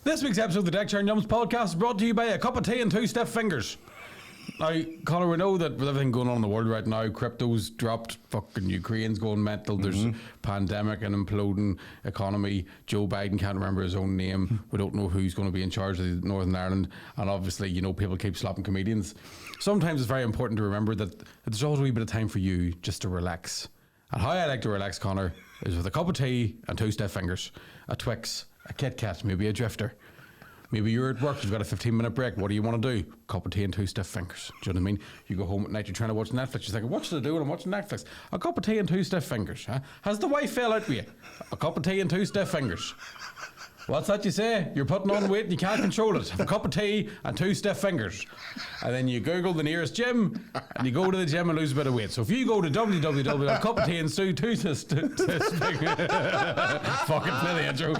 This week's episode of the Deckchair and Yumz podcast is brought to you by a cup of tea and 2 stiff fingers. Now, Conor, we know that with everything going on in the world right now, crypto's dropped, fucking Ukraine's going mental, there's pandemic and imploding economy, Joe Biden can't remember his own name, we don't know who's going to be in charge of Northern Ireland, and obviously, you know, people keep slapping comedians. Sometimes it's very important to remember that there's always a wee bit of time for you just to relax. And how I like to relax, Conor, is with a cup of tea and 2 stiff fingers, a Twix, a Kit Kat, maybe a Drifter. Maybe you're at work, you've got a 15-minute break. What do you want to do? Cup of tea and 2 stiff fingers. Do you know what I mean? You go home at night, you're trying to watch Netflix. You're thinking, what should I do when I'm watching Netflix? A cup of tea and 2 stiff fingers. Huh? Has the wife fell out with you? A cup of tea and 2 stiff fingers. What's that you say? You're putting on weight and you can't control it. Have a cup of tea and 2 stiff fingers. And then you Google the nearest gym and you go to the gym and lose a bit of weight. So if you go to www.cupofteaandstew2stiff fucking play the intro.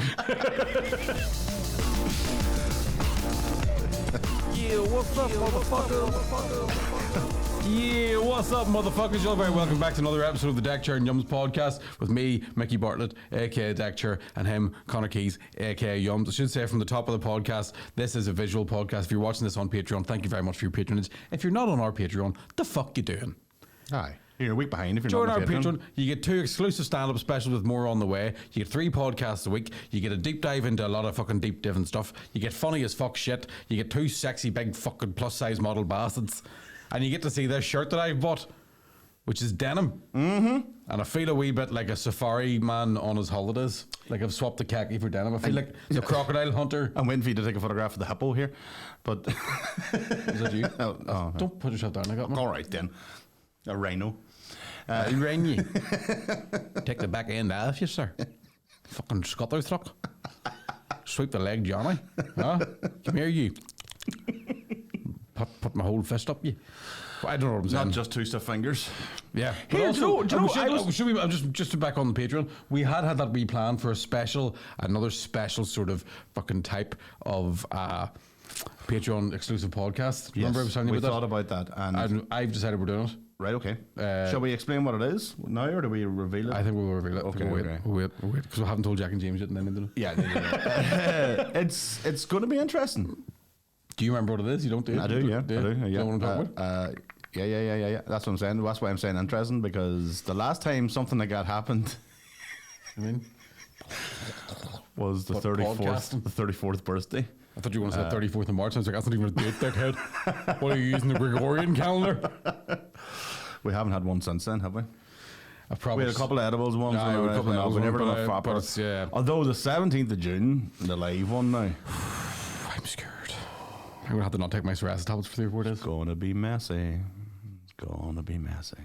Yeah, what's up, motherfucker? Yeah, what's up, motherfuckers? You're very welcome back to another episode of the Deckchair and Yumz podcast with me, Mickey Bartlett, aka Deckchair, and him, Conor Keys, aka Yumz. I should say from the top of the podcast, this is a visual podcast. If you're watching this on Patreon, thank you very much for your patronage. If you're not on our Patreon, the fuck you doing? Aye. You're a week behind if you're Join not on our Patreon. You get 2 exclusive stand-up specials with more on the way. You get 3 podcasts a week. You get a deep dive into a lot of fucking deep div and stuff. You get funny as fuck shit. You get 2 sexy big fucking plus-size model bastards. And you get to see this shirt that I've bought, which is denim. Mm-hmm. And I feel a wee bit like a safari man on his holidays. Like I've swapped the khaki for denim. I feel like the crocodile hunter. I'm waiting for you to take a photograph of the hippo here, but... Is that you? Oh, don't put yourself down. I got me. All right then. A rhino. Rain you. Take the back end off you, sir. Fucking scutter truck. Sweep the leg, Johnny. Huh? Come here, you. Put my whole fist up you. I don't know what I'm saying. Not just 2 stiff fingers. Yeah. Here, But just to back on the Patreon, we had that wee plan for another special sort of fucking type of Patreon exclusive podcast. Yes, Remember I was telling you we about thought about that. And I've decided we're doing it. Right, okay. Shall we explain what it is now, or do we reveal it? I think we'll reveal it. Okay, we'll wait, because we haven't told Jack and James yet, and then they don't. Yeah. It's going to be interesting. Do you remember what it is? You don't do it? I do, yeah. Do you? I do, yeah. You know what I'm talking about? Yeah. That's what I'm saying. That's why I'm saying interesting, because the last time something like that happened, I mean, was the 34th birthday. I thought you were going to say 34th of March. I was like, that's not even a date, dickhead. What are you using, the Gregorian calendar? We haven't had one since then, have we? I probably We had a couple of edibles ones. Yeah, we had a couple of edibles we never ones, done a proper. but yeah. Although the 17th of June, the live one now. I'm scared. I'm going to have to not take my psoriasis tablets for 3 or 4 days. It's going to be messy. It's going to be messy.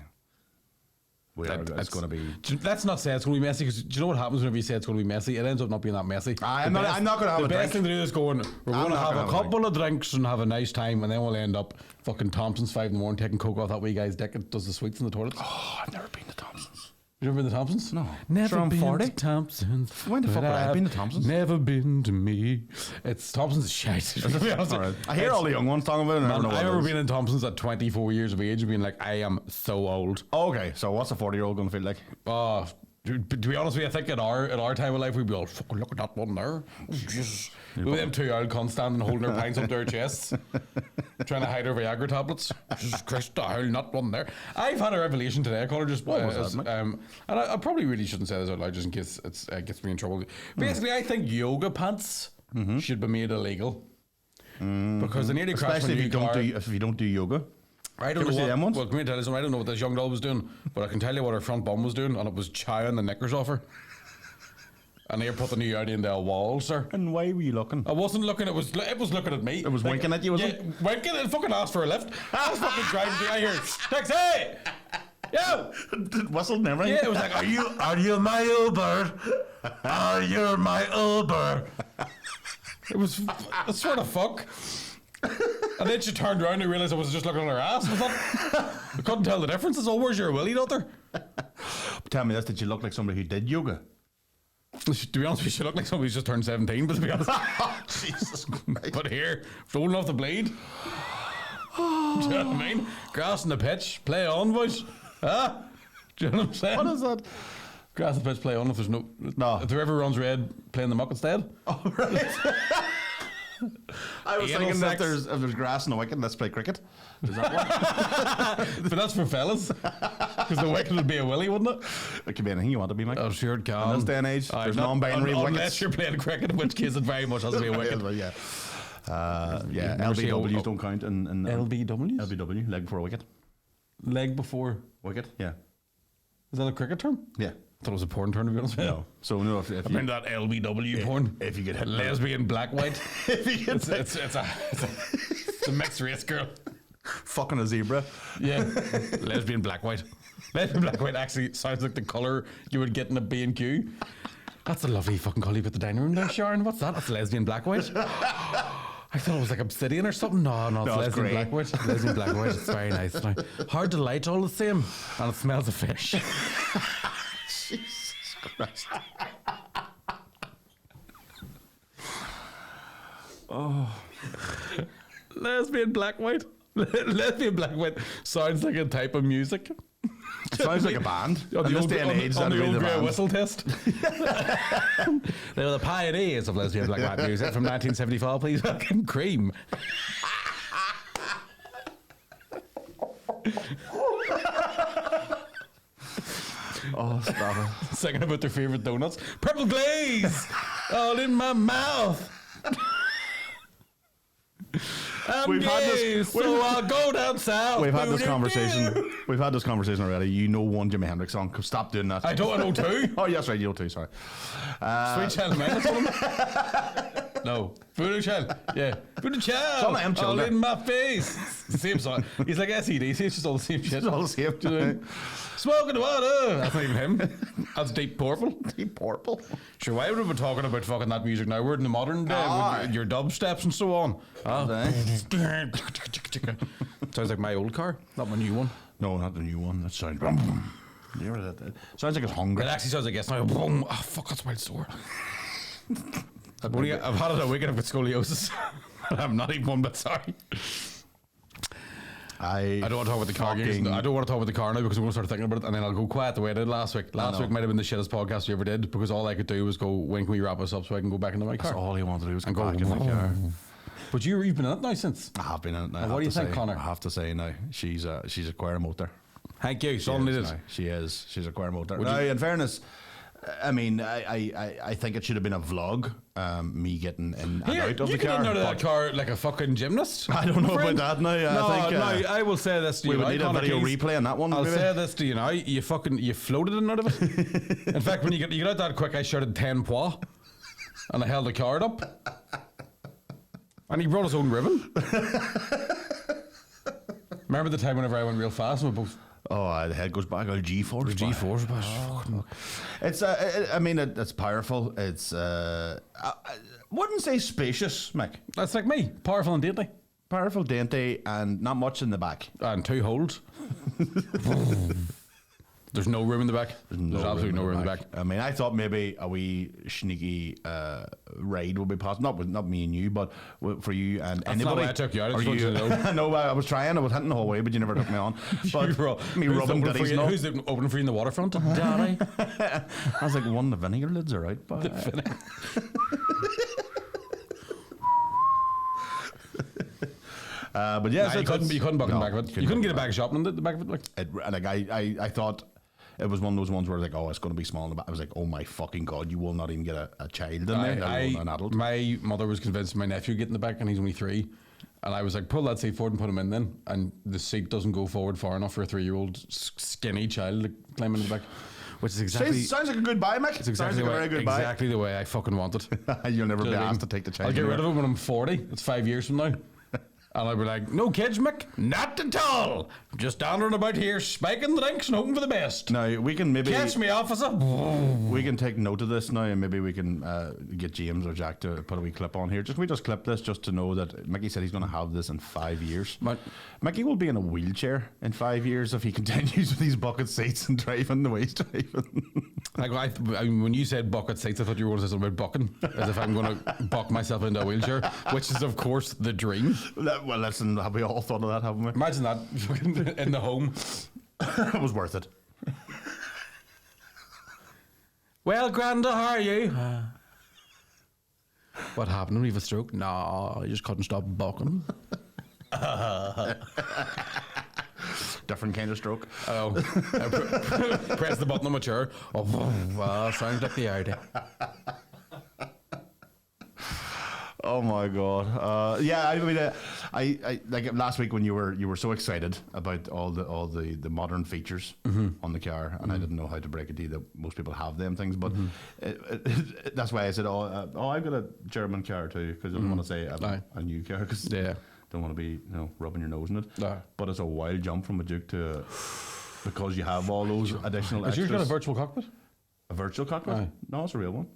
It's going to be... Let's not say it's going to be messy, because do you know what happens whenever you say it's going to be messy? It ends up not being that messy. I'm not going to have a The best drink. thing to do is we're going to have a couple of drinks and have a nice time, and then we'll end up fucking Thompson's 5 in the morning taking coke off that wee guy's dick and does the sweets in the toilets. Oh, I've never been to Thompson's. You never been to Thompson's? No. Never Sure, I'm been 40. to Thompson's. When the fuck would I have been to Thompson's? Never been to me. Thompson's is shite. To be honest. All right. I hear all the young ones talking about it. Man, I remember being in Thompson's at 24 years of age and being like, I am so old. Okay, so what's a 40-year-old going to feel like? To be honest with you, I think at our time of life, we'd be all, fucking look at that one there. Oh, Jesus. With them 2 old cunts standing holding their pints up their chests, trying to hide their Viagra tablets. Jesus Christ, the hell, not one there. I've had a revelation today, Conor, just what was that, and I probably really shouldn't say this out loud just in case it gets me in trouble. Basically, I think yoga pants should be made illegal. Because they nearly crashed Especially my if you don't do yoga. I don't Ever know see them what, ones? well, come here and tell you something. I don't know what this young doll was doing, but I can tell you what her front bum was doing, and it was chowing the knickers off her. And they put the new out into a wall, sir. And why were you looking? I wasn't looking, it was looking at me. It was winking at you, was it? Winking and fucking asked for a lift. I was fucking driving through, I hear, taxi! Yo! Whistled and everything? Yeah, it was like, are you my Uber? Are you my Uber? It was, I swear to fuck. And then she turned around and realised I was just looking at her ass. I couldn't tell the difference. It's all, where's your willy, daughter? Tell me this, did you look like somebody who did yoga? To be honest with you, she looked like somebody who's just turned 17, but to be honest. Jesus Christ. But here, old enough to bleed. Do you know what I mean? Grass in the pitch, play on, boys. Huh? Do you know what I'm saying? What is that? Grass in the pitch, play on if there's no... No. If the river runs red, play in the muck instead. Oh, right. I was anal thinking sex. if there's grass in the wicket, let's play cricket. Is that one? But that's for fellas. Because the wicket would be a willy, wouldn't it? It could be anything you want to be, Mike. Oh, sure it can. In this day and age, there's non-binary wickets. Unless you're playing cricket, in which case it very much has to be a wicket. Yeah. LBWs don't count in LBWs? LBW, leg before wicket. Leg before. Wicket, yeah. Is that a cricket term? Yeah. I thought it was a porn term, to be honest with you. No. So, no, if I you... mean that LBW porn. If you get hit... Lesbian black white. if you get it's a mixed race girl. Fucking a zebra. Yeah. Lesbian black white. Lesbian black white actually sounds like the colour you would get in a B&Q. That's a lovely fucking colour you put the dining room there, Sharon. What's that? That's lesbian black white. I thought it was like obsidian or something. No, it's lesbian black white. Lesbian black white. It's very nice. Now, hard to light all the same, and it smells of fish. Jesus Christ. Lesbian black white. Lesbian black white sounds like a type of music. It sounds like a band. On In the this old, day and age, on that'd the be old the grey band. whistle test. They were the pioneers of lesbian black white music from 1974. Please welcome Cream. Oh, stop it. Singing about their favourite donuts. Purple glaze all in my mouth. I'm We've had gay, this- so I'll go down south. We've had this Boo-doo-doo. conversation. We've had this conversation already. You know one Jimi Hendrix song. Stop doing that. I know two. Oh, yes, right. You know two. Sorry. Sweet Child of Mine. That's one of them. No. Voodoo Child. Yeah. Voodoo Child. Some of them all children. in my face. It's the same song. He's like SEDC. It's just all the same shit. It's all the same. Do you know? Smoking the water. That's not even him. That's Deep Purple. Deep Purple. Sure, why would we be talking about fucking that music now? We're in the modern day Aye. with your dubsteps and so on. Aye. Sounds like my old car, not my new one. No, not the new one. That sounds... You heard that? Sounds like it's hungry. It actually sounds like yes now. Boom. Oh fuck, that's my sore. I've had it a week and I've got scoliosis. I'm not even one bit sorry. I don't want to talk about the car games. I don't want to talk about the car now because I'm going to start thinking about it and then I'll go quiet the way I did last week. Last week might have been the shittest podcast we ever did because all I could do was go, when can we wrap us up so I can go back into my car? That's all he wanted to do was And go go, back in the car. But you've been in it now since. I have been in it now. What do you think, Connor? I have to say now, she's a choir motor. Thank you. She Son is needed. now. She is. She's a choir motor. Would Now, you- in fairness, I mean, I think it should have been a vlog, me getting in and Here, out of you the get car. in out of that but car like a fucking gymnast. I don't know friend. about that now. I think I will say this to we you. would need a Connor video Keys. replay on that one. I'll maybe. say this to you now. You floated in out of it. In fact, when you get out that quick, I shouted 10 pois and I held the card up. And he brought his own ribbon. Remember the time whenever I went real fast and we both... Oh, the head goes back. Oh, G-force. The G-force. It's. I mean, it's powerful. It's. I wouldn't say spacious, Mick. That's like me. Powerful and dainty. Powerful, dainty, and not much in the back. And 2 holes. There's no room in the back. There's absolutely no room in the back. I mean, I thought maybe a wee sneaky ride would be possible. Not me and you, but for you and That's anybody. not why I took you out. I just Or wanted you to know. I know. I was trying. I was hitting the whole way, but you never took me on. But me Who's rubbing opening for Diddy's you- nose. Who's opening for you in the waterfront? Daddy. I was like, one, the vinegar lids are out. But but yeah, Nah, you couldn't buck in the back of it. You couldn't get a bag of shopping in the back of it. Like. I thought it was one of those ones where like, oh, it's going to be small in the back. I was like, oh my fucking god, you will not even get a child in there, let alone an adult. My mother was convinced my nephew would get in the back and he's only 3. And I was like, pull that seat forward and put him in then. And the seat doesn't go forward far enough for a 3-year-old skinny child to climb into the back. Which is exactly... Sounds like a good buy, Mick. It's exactly, sounds like a very good buy. exactly the way I fucking want it. You'll never Do be you know what I asked mean? to take the child. I'll get rid of anywhere. it when I'm 40. It's 5 years from now. And I'll be like, no kids, Mick. Not at all. Just down about here, spiking the drinks and hoping for the best. Now, we can maybe... Catch me, officer. We can take note of this now, and maybe we can get James or Jack to put a wee clip on here. We just clip this just to know that Mickey said he's going to have this in 5 years. Mickey will be in a wheelchair in 5 years if he continues with these bucket seats and driving the way he's driving. Like when you said bucket seats, I thought you were going to say something about bucking, as if I'm going to buck myself into a wheelchair, which is of course the dream. Well, listen, have we all thought of that, haven't we? Imagine that in the home. It was worth it. Well, Granda, how are you? What happened? Did he have a stroke? Nah, he just couldn't stop bucking. Different kind of stroke. Oh, press the button on my chair. Oh, sounds like the idea. Oh my god! Yeah, I mean, I like last week when you were so excited about all the modern features on the car, and I didn't know how to break it to you that most people have them things, but that's why I said, I've got a German car too, because I don't want to say a new car, because don't want to be rubbing your nose in it. But it's a wild jump from a Duke to because you have all those additional. Has yours got a virtual cockpit? A virtual cockpit? No, it's a real one.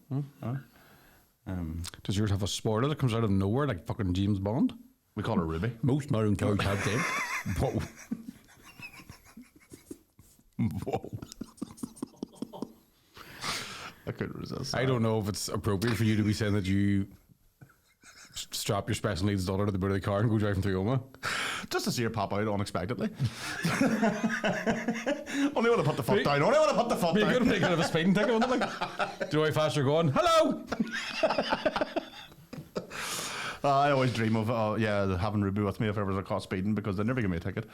Does yours have a spoiler that comes out of nowhere like fucking James Bond? We call it Ruby. Most modern cars have them. Whoa. Whoa. I couldn't resist. I don't know if it's appropriate for you to be saying that you strap your special needs daughter to the boot of the car and go driving through Oma. Just to see her pop out unexpectedly. Only want to put the foot down. Only want to put the foot down. You're going to make it of a speeding ticket, wouldn't it? Like, do you know how fast you're going? Hello! I always dream of having Ruby with me if ever I was caught speeding, because they never give me a ticket.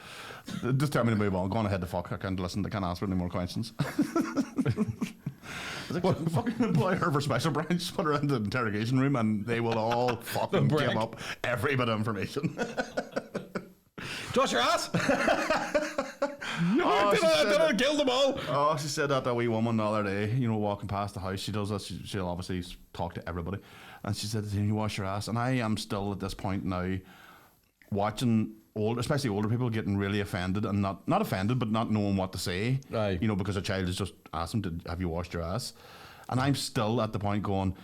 Just tell me to move on. Go on ahead to fuck. I can't listen. I can't answer any more questions. Like, fucking employ her for special branch, put her in the interrogation room, and they will all fucking give up every bit of information. Josh, your ass! Did I kill them all? Oh, she said that wee woman the other day, walking past the house. She does that. She'll obviously talk to everybody. And she said, you wash your ass. And I am still at this point now watching especially older people getting really offended, and not offended, but not knowing what to say. Aye. Because a child has just asked them have you washed your ass? And I'm still at the point going,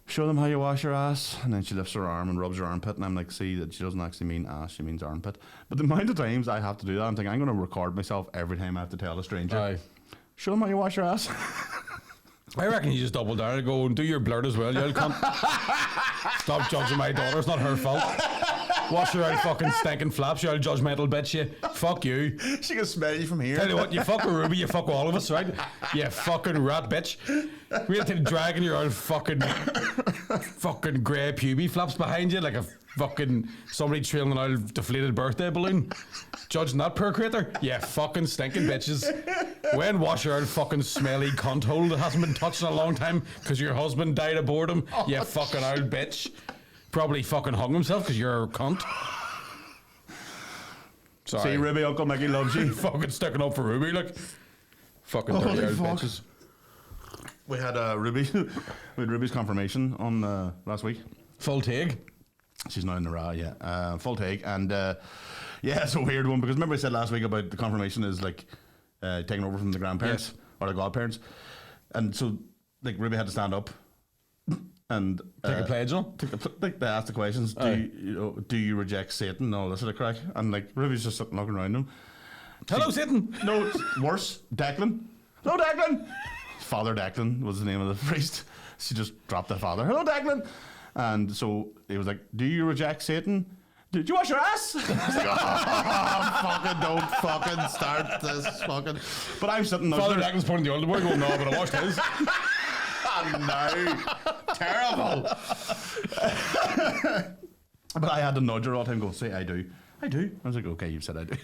show them how you wash your ass. And then she lifts her arm and rubs her armpit, and I'm like, see that she doesn't actually mean ass, she means armpit. But the amount of times I have to do that, I'm thinking I'm going to record myself every time I have to tell a stranger. Aye. Show them how you wash your ass. I reckon you just double down and go and do your blurt as well. You can't stop judging my daughter. It's not her fault. Wash her out fucking stinking flaps, you old judgmental bitch, you. Fuck you. She can smell you from here. Tell you what, you fuck a Ruby, you fuck all of us, right? You fucking rat bitch. We're dragging your old fucking grey puby flaps behind you like a fucking somebody trailing an old deflated birthday balloon. Judging that poor creator? Yeah, fucking stinking bitches. When wash your old fucking smelly cunt hole that hasn't been touched in a long time because your husband died of boredom? You fucking old bitch. Probably fucking hung himself because you're a cunt. Sorry. See, Ruby, Uncle Mickey loves you. Fucking sticking up for Ruby, like. Fucking dirty old bitches. We had Ruby's confirmation on last week. Full take. She's now in the raw, yeah. Full take. And it's a weird one, because remember I said last week about the confirmation is like taking over from the grandparents or the godparents. And so like Ruby had to stand up and take a pledge on. They asked the questions. Do you reject Satan and all this sort of crack? And like Ruby's just sitting looking around him. Hello, Satan. No, it's worse. Declan. Hello, Declan. Father Declan was the name of the priest. She just dropped the father. Hello, Declan. And so he was like, do you reject Satan? Did you wash your ass? I was like, fucking don't fucking start this fucking. But I'm sitting there. Father Declan's pointing the older boy going, no, but I washed his. No. Terrible. But I had to nudge her all the time, go, say, I do. I do. I was like, okay, you've said I do.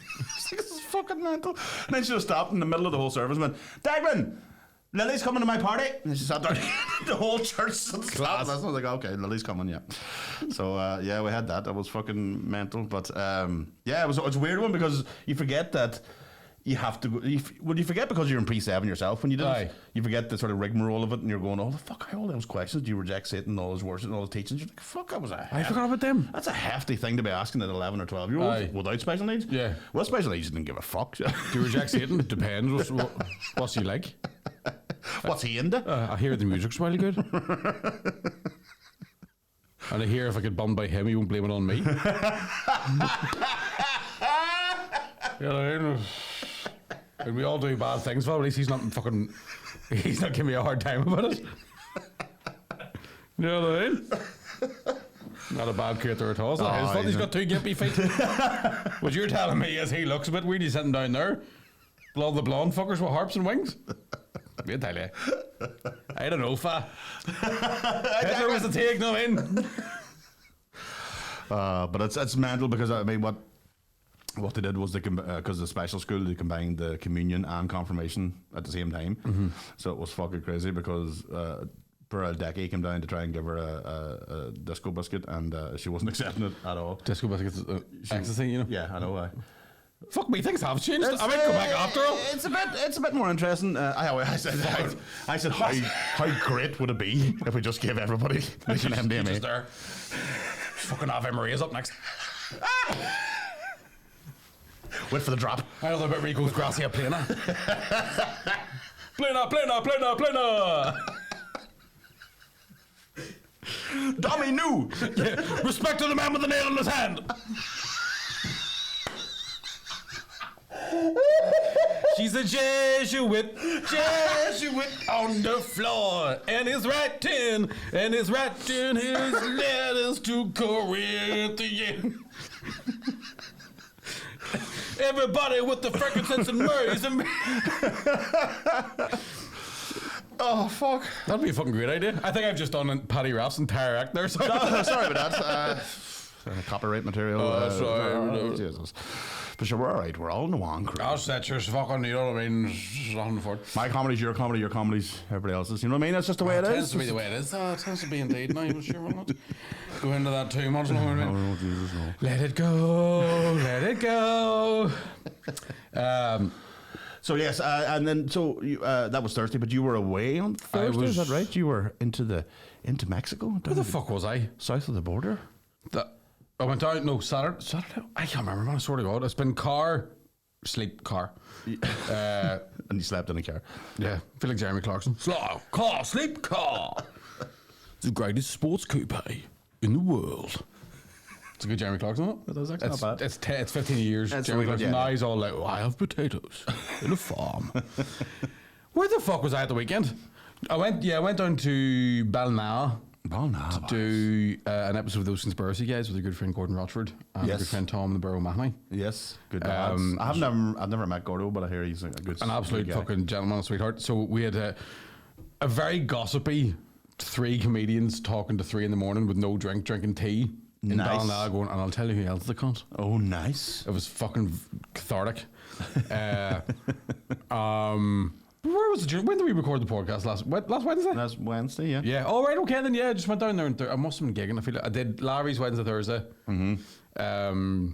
This is fucking mental. And then she just stopped in the middle of the whole service and went, Declan, Lily's coming to my party. And she sat down. The whole church clapped. I was like, okay, Lily's coming, yeah. So, we had that. That was fucking mental. But, it's a weird one, because you forget that you have to go. You forget because you're in pre-7 yourself. When you do it, you forget the sort of rigmarole of it, and you're going, oh, the fuck, all those questions. Do you reject Satan and all his worship and all his teachings? You're like, fuck, that was I forgot about them. That's a hefty thing to be asking an 11 or 12-year-old without special needs. Yeah. Well, special needs didn't give a fuck. Do you reject Satan? It depends. What's he like? What's he into? I hear the music's really good. And I hear if I get bummed by him, he won't blame it on me. And we all do bad things, but at least he's not giving me a hard time about it. You know what I mean? Not a bad creator at all. It's not his fault he's got two gimpy feet. What you're telling me is he looks a bit weird. He's sitting down there. All the blonde fuckers with harps and wings. Me tell you. I don't know, fa. Hitler was the take, no in. But it's mental because I mean what they did was they because the special school they combined the communion and confirmation at the same time, so it was fucking crazy because poor Decky came down to try and give her a disco biscuit and she wasn't accepting it at all. Disco biscuits, ecstasy, you know. Yeah, I know. Fuck me, things have changed. I might go back after all. It's a bit more interesting. I said how great would it be if we just gave everybody an MDMA? Just there. Fucking Ave Maria's up next. Wait for the drop. I don't know about Rico's Gracia Plena. Plena. Dummy new. Yeah. Respect to the man with the nail in his hand. She's a Jesuit on the floor, and he's writing his letters to Corinthians. Everybody with the frankincense and myrrhs and Oh fuck! That'd be a fucking great idea. I think I've just done Paddy Raff's entire act there. Sorry, sorry about that. Copyright material. Sorry. Jesus. But sure, we're all right. We're all in the one crew. I'll set your fucking, you know what I mean? Nothing for it. My comedy's your comedy, your comedy's everybody else's. You know what I mean? That's just the way it is. It tends to be the way it is. It tends to be indeed. No, I'm sure we'll not go into that too much. No, Jesus, no. Let it go. So yes, and then that was Thursday, but you were away on Thursday. Is that right? You were into Mexico. Where the fuck was I? South of the border. I went out. No, Saturday. I can't remember. Man, I swear to God, it's been sleep. And you slept in a car. Yeah, I feel like Jeremy Clarkson. Sleep car. It's the greatest sports coupe in the world. It's a good Jeremy Clarkson, isn't it? That is actually not bad. It's 15 years. Jeremy Clarkson. Now he's all like, I have potatoes in a farm. Where the fuck was I at the weekend? I went down to Balna to do an episode of Those Conspiracy Guys with a good friend Gordon Rochford and a good friend Tom the Burrow Mahoney. Yes, good lads. I've never met Gordo, but I hear he's a good an absolute fucking gentleman, a sweetheart. So we had a very gossipy 3 comedians talking to 3 a.m. with no drinking tea. In Balna going, and I'll tell you who else the cunt. Oh, nice. It was fucking cathartic. Where was it? When did we record the podcast? Last Wednesday? Last Wednesday, yeah. Yeah. Oh, right, okay, then, yeah. I just went down there and I must have been gigging. I feel like I did Larry's Wednesday, Thursday. Mm-hmm.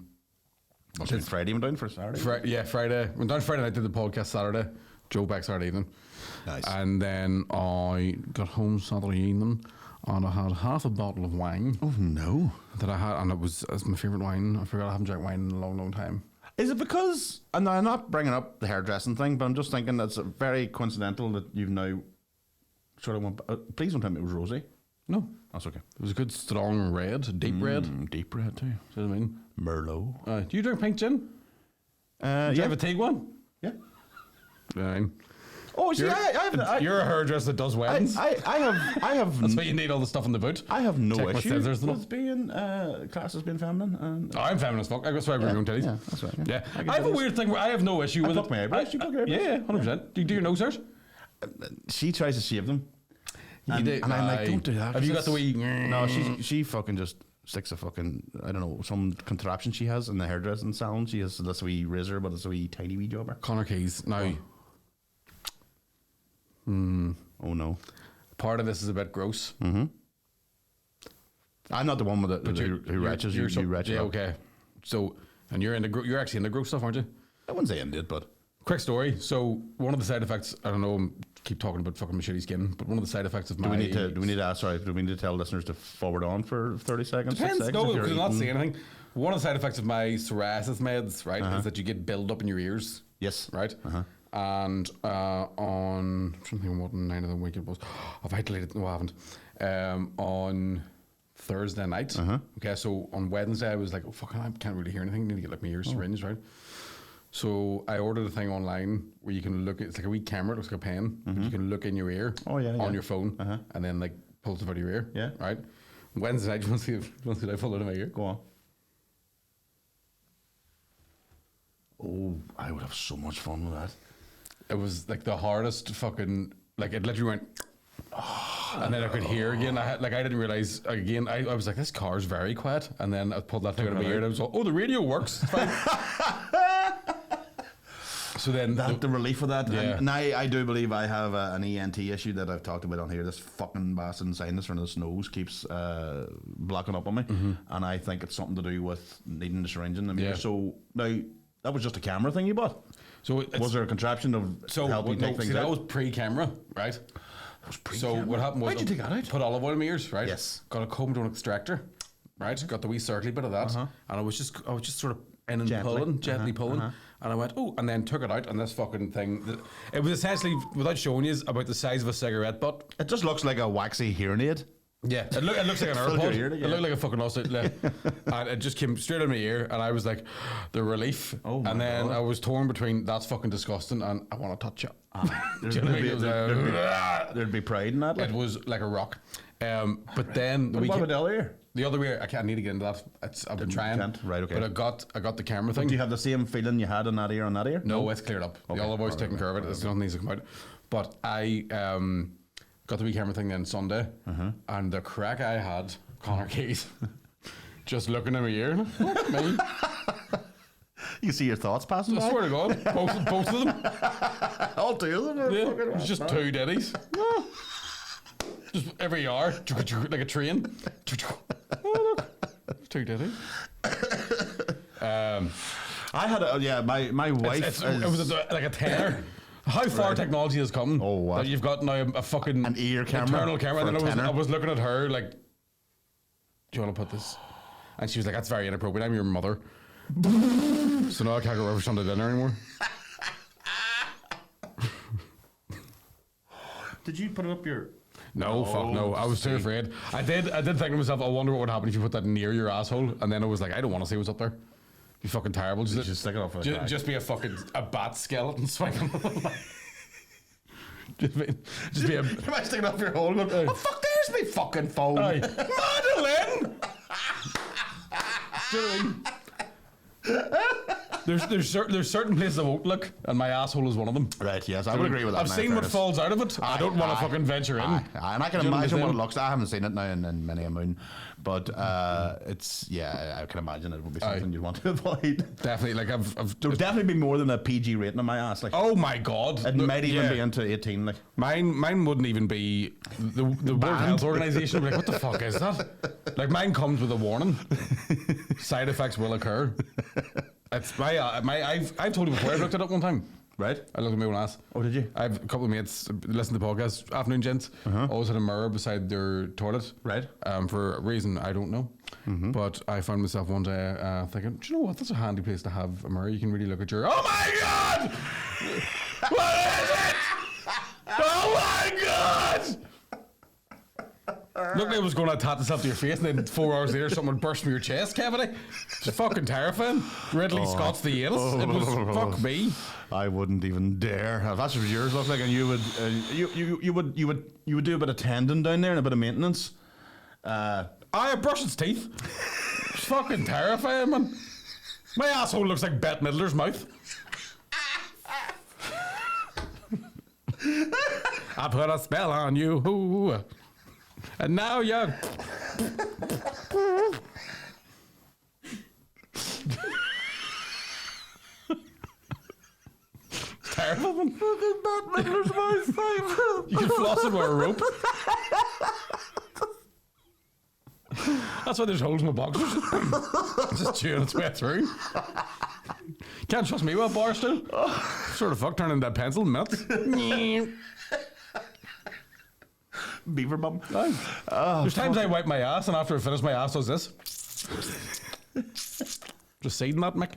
Did Friday went down for Saturday? Friday. Went down Friday night, did the podcast Saturday. Joe back Saturday evening. Nice. And then I got home Saturday evening and I had half a bottle of wine. Oh, no. That I had, and it's my favourite wine. I forgot I haven't drank wine in a long, long time. Is it because, and I'm not bringing up the hairdressing thing, but I'm just thinking that's very coincidental that you've now sort of went, please don't tell me it was rosé. No. That's okay. It was a good strong red, deep red. Deep red too. See what I mean? Merlot. Do you drink pink gin? Do you have a teak one? Yeah. Fine. Oh, see, you're a hairdresser that does weddings. I have. That's why you need all the stuff in the boot. I have no issue with being class as being feminine. And I'm feminine as fuck. I go swear my own titties. Yeah, that's right. Yeah, I have a weird thing where I have no issue with it. My eyebrows. Yeah, 100%. Do you do your nose hairs? She tries to shave them. And I'm like, don't do that. Have you got the wee? No, she fucking just sticks a fucking, I don't know, some contraption she has in the hairdressing salon. She has this wee razor, but it's a wee tiny wee jobber. Connor Keys. Now. Oh no. Part of this is a bit gross. Mm-hmm. I'm not the one with it who wretches you. You wretch. Yeah, okay. So, and you're actually into gross stuff, aren't you? I wouldn't say I did, but quick story. So, one of the side effects, I don't know, keep talking about fucking my shitty skin, but one of the side effects of do we need to tell listeners to forward on for 30 seconds? Depends. No, because I'm not saying anything. One of the side effects of my psoriasis meds, right, is that you get build up in your ears. Yes. Right. And on something what night of the week it was, I've isolated. No, I haven't. On Thursday night. Okay, so on Wednesday I was like, oh fuck, I can't really hear anything. I need to get like my ears syringed, right? So I ordered a thing online where you can look. It's like a wee camera. It looks like a pen. But you can look in your ear. On your phone, and then like pull stuff out of your ear. Yeah. Right. Wednesday night, once I pull it out of my ear. Go on. Oh, I would have so much fun with that. It was like the hardest fucking like it literally went. And then I could hear again. I didn't realize again. I was like, this car's very quiet. And then I pulled that thing out of my ear, and I was like, oh, the radio works. It's fine. So then the relief of that. Yeah. And I do believe I have an ENT issue that I've talked about on here. This fucking bastard sinus from the nose keeps blocking up on me, and I think it's something to do with needing the syringe in the ear. So now that was just a camera thing you bought. So was there a contraption of help you take things out? That was pre-camera, right? So what happened was, why'd you take that out? Put olive oil in my ears, right? Yes. Got a comb to an extractor, right? Got the wee circly bit of that, and I was just sort of in and gently pulling, and I went, oh, and then took it out, and this fucking thing, it was essentially, without showing you, about the size of a cigarette butt. It just looks like a waxy hearing aid. Yeah, it looks like an AirPod. It looked like a fucking ostrich. And it just came straight in my ear, and I was like, the relief. Oh my God. I was torn between that's fucking disgusting and I want to touch it. There'd be pride in that. It was like a rock. But then what about the other ear? The other ear, I need to get into that. I've been trying. Right, okay. But I got the camera thing. Do you have the same feeling you had on that ear No, it's cleared up. Okay. The olive oil's taking care of it. It's nothing needs to come out. But I got the wee camera thing then Sunday, and the crack I had, Connor Keys, just looking in my ear. Me. You see your thoughts passing by? I swear to God, both of them. All two of them? Yeah, it was just two ditties. Just every hour, like a train. Oh, look, two ditties. I had my wife. It was like a tenner. How far technology has come. Oh, what? That you've got now a fucking an ear camera, internal camera. And then I was looking at her like, do you want to put this? And she was like, that's very inappropriate. I'm your mother. So now I can't go over Sunday dinner anymore. Did you put it up your... No, fuck no. I was too afraid. I did think to myself, I wonder what would happen if you put that near your asshole. And then I was like, I don't want to see what's up there. It'd be fucking terrible. Just stick it off. Just be a bat skeleton swinging. just be a... You might stick it off your hole and go, oh fuck, there's me fucking phone. Aye. Madeline! Do you know what I mean? There's certain places I won't look, and my asshole is one of them. Right, yes, I would agree with that. I've seen what falls out of it. I don't want to fucking venture in. And I can imagine what it looks like. I haven't seen it now in many a moon, but it's, I can imagine it would be something you'd want to avoid. Definitely, like there would definitely be more than a PG rating on my ass. Like, oh my God, it might even be into 18. Like mine wouldn't even be the World Health Organization. Like, what the fuck is that? Like, mine comes with a warning: side effects will occur. It's I've told you before. I've looked at it one time. Right. I looked at my own ass. Oh, did you? I have a couple of mates listen to the podcast. Afternoon gents. Always had a mirror beside their toilet. Right. For a reason I don't know. But I found myself one day thinking, do you know what? That's a handy place to have a mirror. You can really look at your. Oh my God! What is it? Oh my God! Looked like I was going to attach itself to your face, and then 4 hours later, someone burst from your chest cavity. It's fucking terrifying. Ridley Scott's the anus. It was fuck me. I wouldn't even dare. That's what yours looked like, and you would do a bit of tendon down there and a bit of maintenance. I brush its teeth. It's fucking terrifying, man. My asshole looks like Bette Midler's mouth. I put a spell on you. And now you're... terrible, man. Fucking Bette Midler's mouth. You can floss it with a rope. That's why there's holes in my boxers. Just chewing its way through. Can't trust me with a bar stool. Sort of fuck turning into a pencil in minutes. Beaver bum. There's times I wipe my ass, and after I finish, my ass does this. Just saying that, Mick.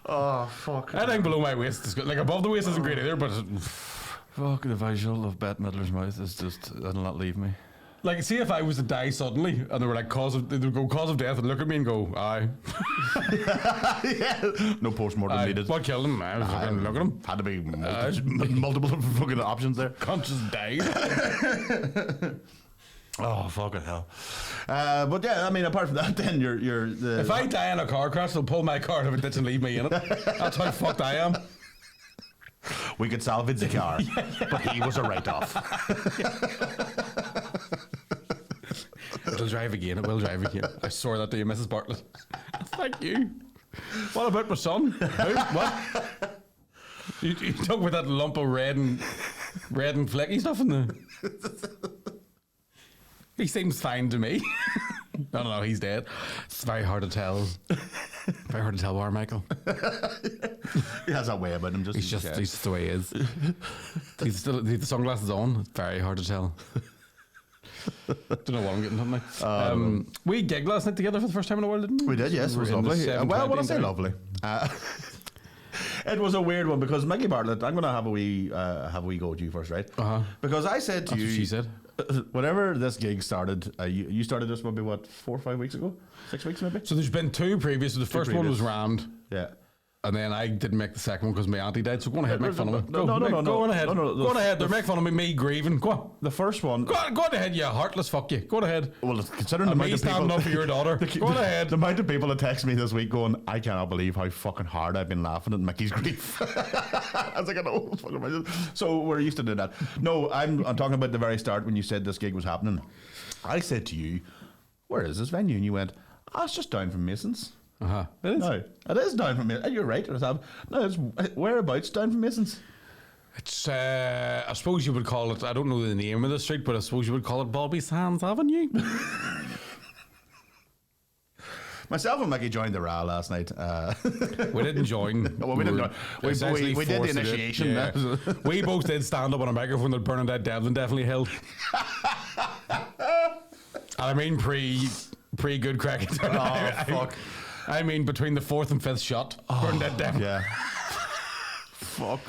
Oh, fuck. Anything below my waist is good. Like, above the waist isn't great either, but... Fuck, the visual of Bette Midler's mouth is just... It'll not leave me. Like, see if I was to die suddenly, and they were like, they would go cause of death, and look at me and go, aye. Yeah. No post-mortem needed. What killed him? I was fucking look at him. Had to be multiple fucking options there. Conscious died. Oh, fucking hell. But yeah, I mean, apart from that, then you're the... If I die in a car crash, they'll pull my car out of a ditch and leave me in it. That's how fucked I am. we could salvage the car, but he was a write-off. It'll drive again. It will drive again. I swear that to you, Mrs. Bartlett. Thank you. What about my son? Who? What? You talk about that lump of red and flecky stuff in the. He seems fine to me. No, he's dead. It's very hard to tell. Very hard to tell where Michael. He has that way about him. He's just the way he is. He's still the sunglasses on. It's very hard to tell. Don't know what I'm getting on now. We gigged last night together for the first time in a while, didn't we? We did, yes. It was lovely. Well, when I say lovely, it was a weird one because Maggie Bartlett. I'm going to have a wee go at you first, right? Because I said to That's you, what she said. Whenever this gig started, you started this maybe 4 or 5 weeks ago, 6 weeks maybe. So there's been 2 previous. So the first one was rammed. Yeah. And then I didn't make the second one because my auntie died. So go on ahead, make fun of me. No. Go on ahead. Go on ahead. They're making fun of me grieving. Go on. The first one. Go on ahead, you heartless fuck you. Go on ahead. Well, considering the amount of people standing up for your daughter. Go on ahead. The amount of people that text me this week going, I cannot believe how fucking hard I've been laughing at Mickey's grief. I was like, I know. So we're used to doing that. No, I'm talking about the very start when you said this gig was happening. I said to you, where is this venue? And you went, it's just down from Mason's. It is? No, it is down from Mason's. You're right. It's whereabouts down from Mason's. It's, I suppose you would call it, I don't know the name of the street, but I suppose you would call it Bobby Sands Avenue. Myself and Mickey joined the RA last night. We didn't join. Well, we didn't join. We did the initiation. Yeah. We both did stand up on a microphone that Bernadette Devlin definitely held. I mean, pre good crack. Fuck. I mean, between the 4th and 5th shot, Bernadette Devlin. Yeah. Fuck.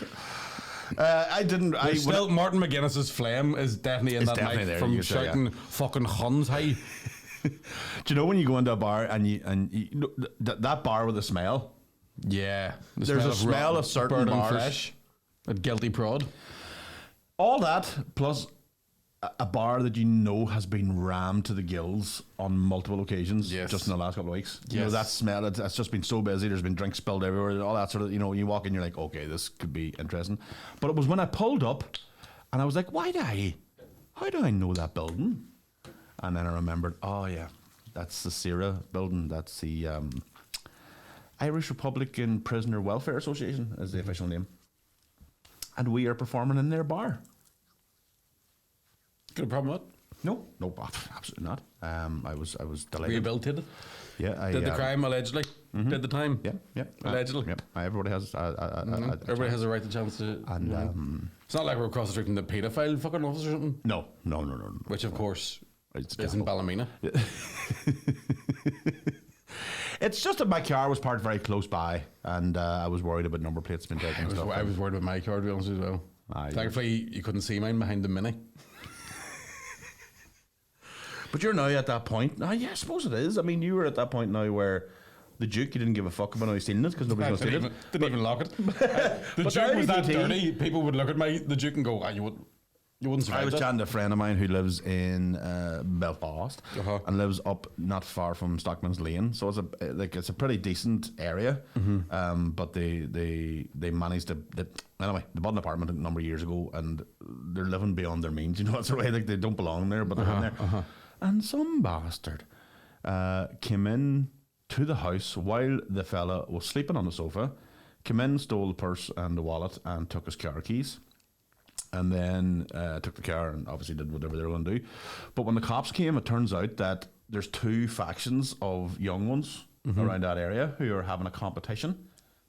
I didn't. Still, Martin McGuinness's flame is definitely in that night there, from shouting fucking Huns high. Do you know when you go into a bar and you that bar with a smell? Yeah, there's a smell of certain bars. Flesh, a guilty prod. All that plus a bar that you know has been rammed to the gills on multiple occasions just in the last couple of weeks. Yes. You know, that smell, it's just been so busy, there's been drinks spilled everywhere, all that sort of, you walk in, you're like, okay, this could be interesting. But it was when I pulled up and I was like, how do I know that building? And then I remembered, oh yeah, that's the Sierra building, that's the Irish Republican Prisoner Welfare Association is the official name. And we are performing in their bar. Got a problem with it? No, absolutely not. I was delighted. Rehabilitated? Yeah. Did the crime allegedly? Did the time? Yeah. Allegedly? Yeah. Everybody has. Everybody has a right to chance to. And it's not like we're across the street from the paedophile fucking office or something. No. Which of course is in Ballymena. It's just that my car was parked very close by, and I was worried about number plates being taken. I was worried about my car, to be honest as well. Thankfully, you couldn't see mine behind the Mini. But you're now at that point. Now, yeah, I suppose it is. I mean, you were at that point now where the Duke, you didn't give a fuck about how he's stealing it because nobody's going to steal it. Didn't even lock it. The Duke was that dirty. People would look at the Duke and go, you wouldn't survive I was that. chatting to a friend of mine who lives in Belfast and lives up not far from Stockman's Lane, so it's a pretty decent area. But they managed to they bought an apartment a number of years ago and they're living beyond their means. You know, it's a way like they don't belong there, but they're in there. And some bastard came in to the house while the fella was sleeping on the sofa. Came in, stole the purse and the wallet, and took his car keys. And then took the car and obviously did whatever they were going to do. But when the cops came, it turns out that there's 2 factions of young ones around that area who are having a competition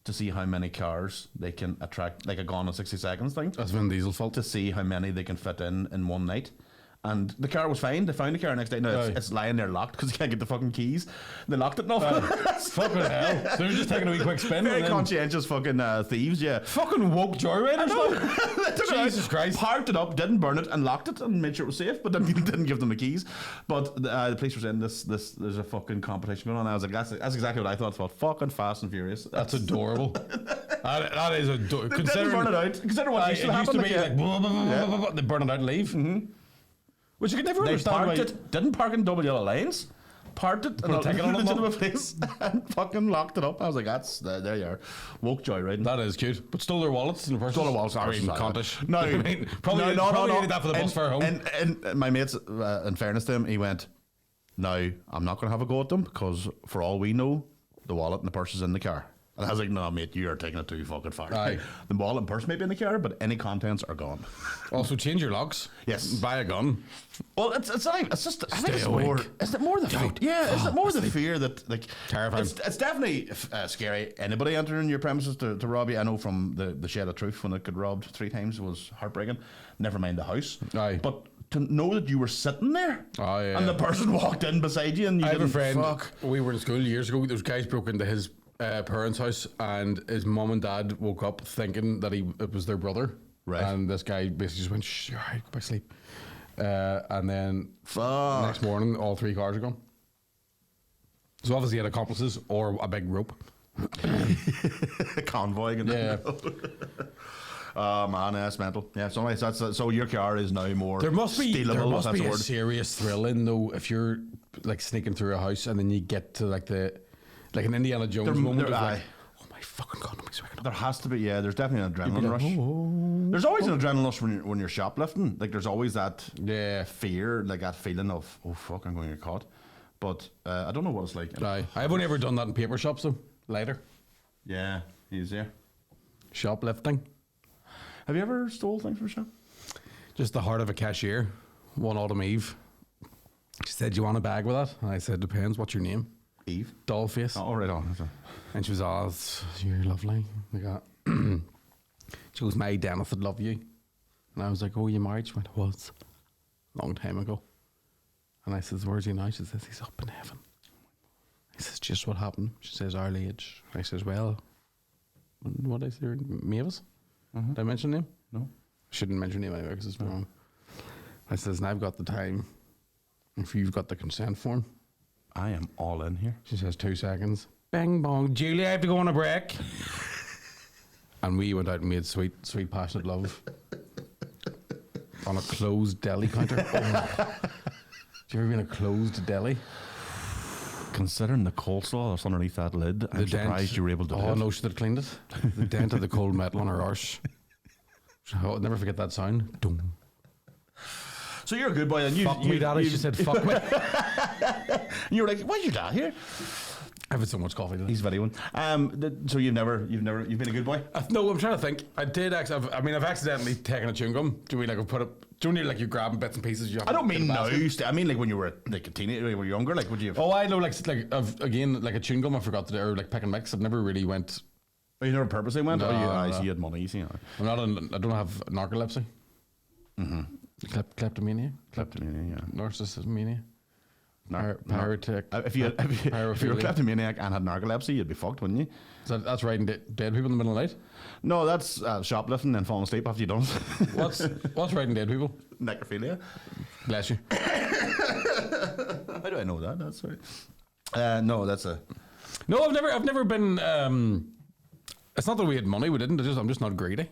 to see how many cars they can attract, like a Gone in 60 Seconds thing. That's Vin Diesel's fault. To see how many they can fit in one night. And the car was fine. They found the car next day. No, it's lying there locked because you can't get the fucking keys. They locked it enough. Fucking hell. So they're just taking a wee quick spin. Very conscientious fucking thieves, yeah. Fucking woke joyriders. Jesus Christ. Parked it up, didn't burn it, and locked it and made sure it was safe, but then didn't give them the keys. But the police were saying there's a fucking competition going on. I was like, that's exactly what I thought. It's about fucking Fast and Furious. That's adorable. that is adorable. They didn't burn it out. Consider what used to happen. It used to be like, they burn it out and leave. Which you could never understand. Didn't park in double yellow lanes, parted and ticket on it, into my place and fucking locked it up. I was like, that's there you are, woke joyriding. That is cute, but stole their wallets in the first. Stole their wallets. I mean, contish. No, I mean, probably needed that for the bus fare home. And my mates, in fairness to him, he went, "Now I'm not going to have a go at them because for all we know, the wallet and the purse is in the car." And I was like, "No, mate, you are taking it too fucking far. Aye. The wallet and purse may be in the car, but any contents are gone." Also, change your locks. Yes. Buy a gun. Well, it's not even, it's just, I think it's awake. more, is it more the fear? Yeah, is it more the fear that, like, Terrifying. It's definitely scary. Anybody entering your premises to rob you, I know from the Shed of Truth when it got robbed 3 times was heartbreaking. Never mind the house. Aye. But to know that you were sitting there Yeah. and the person walked in beside you and you I have a didn't friend. fuck. We were in school years ago. Those guys broke into his parents' house, and his mum and dad woke up thinking that it was their brother. Right. And this guy basically just went, "Shh, you're all right, go back to sleep." And then Fuck. next morning, all 3 cars are gone. So obviously, he had accomplices or a big rope. A convoy. Yeah. Oh man, that's mental. Yeah, so anyways, so your car is now more There must be stealable, that's the a word. serious thrill in though if you're like sneaking through a house and then you get to like an Indiana Jones moment of like, oh my fucking god, nobody's waking up. There has to be, yeah. There's definitely an adrenaline rush. There's always an adrenaline rush when you're shoplifting. Like there's always that fear, like that feeling of, oh fuck, I'm going to get caught. But I don't know what it's like. Aye. I've only ever done that in paper shops though. Later. Yeah, easier. Shoplifting. Have you ever stole things from a shop? Just the heart of a cashier. One autumn eve. She said, "Do you want a bag with that?" And I said, "Depends. What's your name?" Eve. Dollface. Oh, right on. And she was, "Oh, you're lovely." She goes, "My Dennis would love you." And I was like, "Oh, you married?" She went, "I was. Long time ago." And I says, "Where's he now?" She says, "He's up in heaven." I says, "Just what happened?" She says, "Our age." I says, "Well, what is your Mavis?" Did I mention name? No. Shouldn't mention name anyway because it's wrong. I says, "And I've got the time. If you've got the consent form." I am all in here. She says, 2 seconds. Bang bong. "Julie, I have to go on a break." And we went out and made sweet, sweet, passionate love on a closed deli counter. Oh. Have you ever been in a closed deli? Considering the coleslaw that's underneath that lid, I'm surprised you were able to do it. Oh, no, she had cleaned it. The dent of the cold metal on her arse. I'll never forget that sound. Dum. So you're a good boy, and Fuck me, daddy. She said, "Fuck me." And you were like, "Why's your dad here?" I've had so much coffee today. He's videoing. So you've been a good boy. No, I'm trying to think. I did actually. I've accidentally taken a chewing gum. Do we like put up? Do you need like you grabbing bits and pieces? I don't mean now. I mean like when you were like a teenager, when you were younger. Like would you? Oh, I know. Like again, like a chewing gum. I forgot to do, or like pick and mix. I've never really went. Oh, you never purposely went. No, I no. see you had money. You see. I'm not. I don't have narcolepsy. Kleptomania. Kleptomania. Yeah. Narcissismania. Pyrotic. If you were a kleptomaniac and had narcolepsy, you'd be fucked, wouldn't you? So that's riding dead people in the middle of the night. No, that's shoplifting and falling asleep after you done it. What's riding dead people? Necrophilia. Bless you. How do I know that? That's right. No, that's a. No, I've never been. It's not that we had money. We didn't. I'm just not greedy.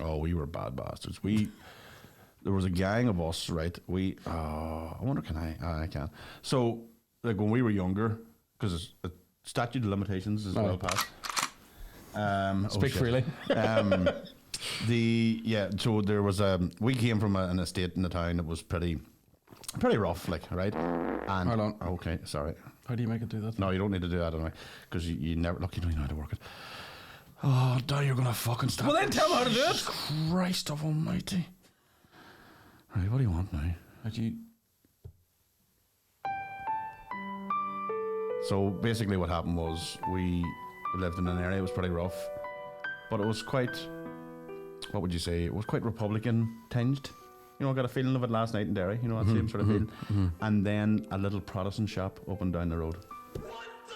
Oh, we were bad bastards. There was a gang of us, right? I wonder, can I? I can. So, like when we were younger, because statute of limitations is well past. Speak freely. So there was we came from an estate in the town that was pretty rough, like, right? And Hold on. Okay, sorry. How do you make it do that? No, you don't need to do that anyway, because you never. Look, you don't know how to work it. Oh, now you're gonna fucking stop. Well, then tell me how to do it. Christ of Almighty. Right, what do you want now? How do you? So basically what happened was we lived in an area, it was pretty rough, but it was quite, what would you say, it was quite Republican tinged. You know, I got a feeling of it last night in Derry, you know, that same sort of feeling. And then a little Protestant shop opened down the road. What the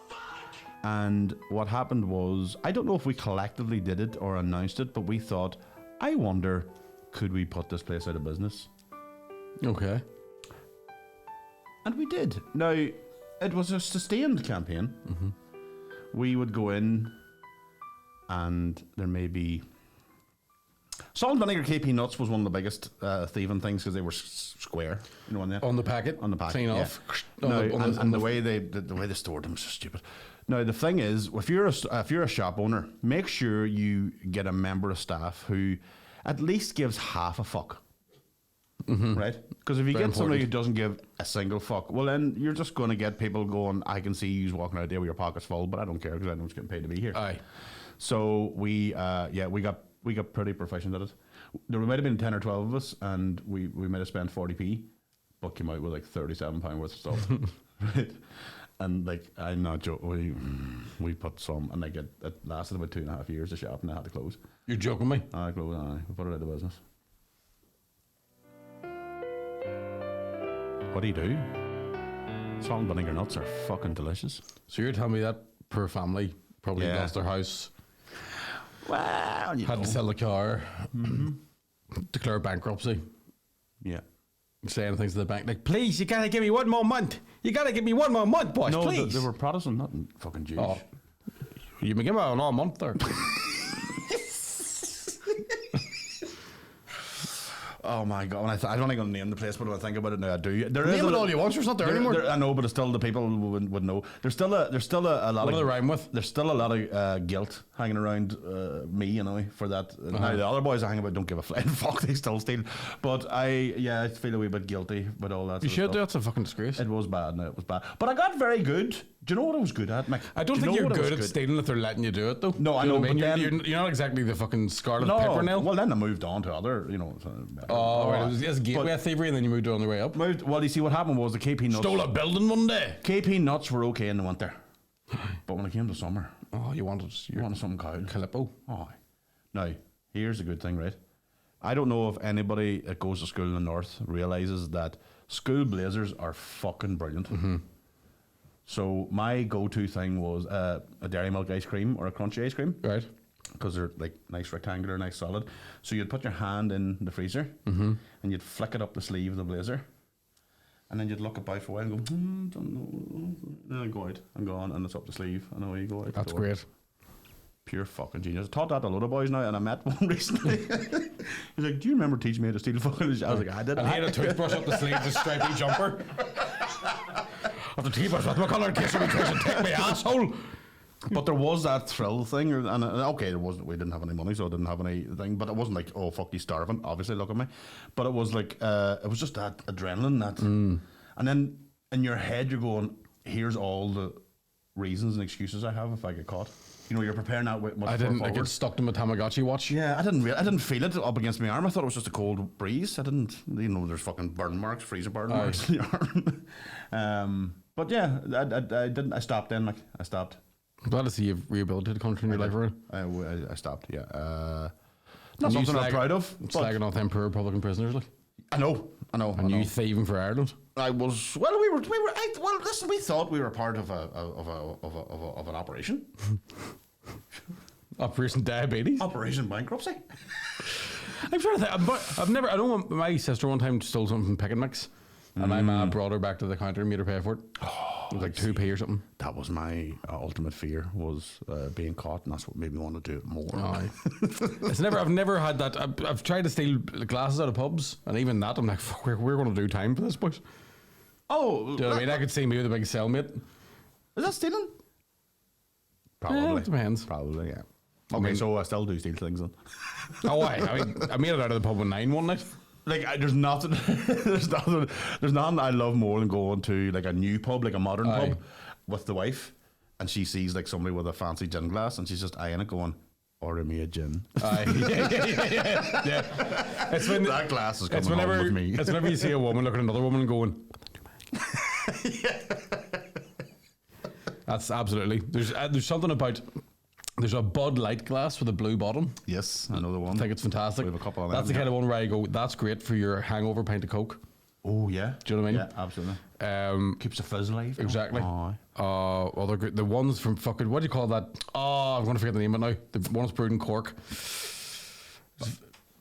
fuck? And what happened was, I don't know if we collectively did it or announced it, but we thought, I wonder, could we put this place out of business? Okay. And we did. Now, it was a sustained campaign. We would go in and there may be Salt and vinegar KP nuts was one of the biggest thieving things because they were square, you know, on the packet, yeah. clean off. No, and the way they stored them was just stupid. Now the thing is, if you're a shop owner, make sure you get a member of staff who at least gives half a fuck. Right? Because if you get somebody who doesn't give a single fuck, well then you're just going to get people going, I can see you walking out there with your pockets full, but I don't care because I know it's getting paid to be here. Aye. So we got pretty proficient at it. There might have been 10 or 12 of us, and we might have spent 40p, but came out with like £37 worth of stuff. Right? And like, I'm not joking, we put some, and like it lasted about 2.5 years, the shop, and I had to close. You're joking me? I closed, we put it out of business. What do you do? Salt and vinegar nuts are fucking delicious. So you're telling me that poor family probably lost their house, well, had to sell the car, declare bankruptcy. Yeah. Saying things to the bank like, please, you gotta give me one more month. You gotta give me one more month, boys, No, please. they were Protestant, not fucking Jewish. Oh. You may give me an all month there. Oh my god! I don't think I'm going to name the place, but when I think about it now, I do. Name it all you want. It's not there anymore. I know, but it's still the people would know. There's still a lot. What of do they rhyme with? There's still a lot of guilt hanging around me, you know, for that. Now the other boys I hang about don't give a flying fuck. They still steal, but I feel a wee bit guilty with all that. You should do. That's a fucking disgrace. It was bad. No, it was bad. But I got very good. Do you know what I was good at, Mick? I don't think you're good at stealing if they're letting you do it, though. No, I know, what I mean? but You're not exactly the fucking Scarlet No, Pimpernel. well then I moved on to other, you know. Right. It was gateway thievery, and then you moved on the way up. Well, you see, what happened was the KP nuts. Stole a building one day. KP nuts were okay in the winter, but when it came to summer, you wanted something cold. Calippo. Oh, now here's the good thing, right? I don't know if anybody that goes to school in the north realizes that school blazers are fucking brilliant. So my go-to thing was a dairy milk ice cream or a crunchy ice cream, Right. because they're like nice rectangular, nice solid. So you'd put your hand in the freezer and you'd flick it up the sleeve of the blazer, and then you'd look about for a while and go, don't know. Then I'd go out and gone, and it's up the sleeve, and away you go out. That's great. Pure fucking genius. I taught that to a lot of boys now, and I met one recently. He's like, do you remember teaching me how to steal fucking? I was like, I did. And he had a toothbrush up the sleeve, a stripy jumper. Of the toothbrush with my colour in case somebody tries to take me asshole. But there was that thrill thing, and okay, we didn't have any money, so I didn't have anything. But it wasn't like, oh fuck, you starving. Obviously, look at me. But it was like, it was just that adrenaline, and then in your head you're going, here's all the reasons and excuses I have if I get caught. You know, you're preparing that much. I didn't. I get stuck to my Tamagotchi watch. Yeah, I didn't feel it up against my arm. I thought it was just a cold breeze. I didn't. You know, there's fucking burn marks, freezer burn marks in your arm. But yeah, I didn't. I stopped then. Like I stopped. I'm glad to see you've rehabilitated country in your life, right? I stopped. Yeah. Not something I'm proud of. Slagging off them poor Republican prisoners, like. I know. And you thieving for Ireland. I was. Well, we were. Listen, we thought we were part of an operation. Operation Diabetes. Operation Bankruptcy. I'm trying to think. I've never. I know my sister one time stole something from Pick and Mix, and my mum brought her back to the counter and made her pay for it. It was like 2p or something. That was my ultimate fear, was being caught, and that's what made me want to do it more. I've never had that. I've tried to steal glasses out of pubs, and even that, I'm like, fuck, we're going to do time for this, boys. Oh, do you know what I mean? I could see me with a big cellmate. Is that stealing? Probably. It depends. Probably, yeah. Okay, so I still do steal things then. I mean, I made it out of the pub with 9 one night. Like, there's nothing I love more than going to like a new pub, like a modern pub, with the wife, and she sees like somebody with a fancy gin glass, and she's just eyeing it, going, "Order me a gin." Yeah. It's when that glass is coming home with me. It's whenever you see a woman looking at another woman and going, That's absolutely. There's something about. There's a Bud Light glass with a blue bottom. Yes, I know the one. I think it's fantastic. We have a couple of them. That's the kind of one where I go, that's great for your hangover pint of Coke. Oh, yeah. Do you know what I mean? Yeah, absolutely. Keeps the fizz alive. Exactly. Well, they're good. The ones from fucking, what do you call that? Oh, I'm going to forget the name of it now. The ones brewed in Cork.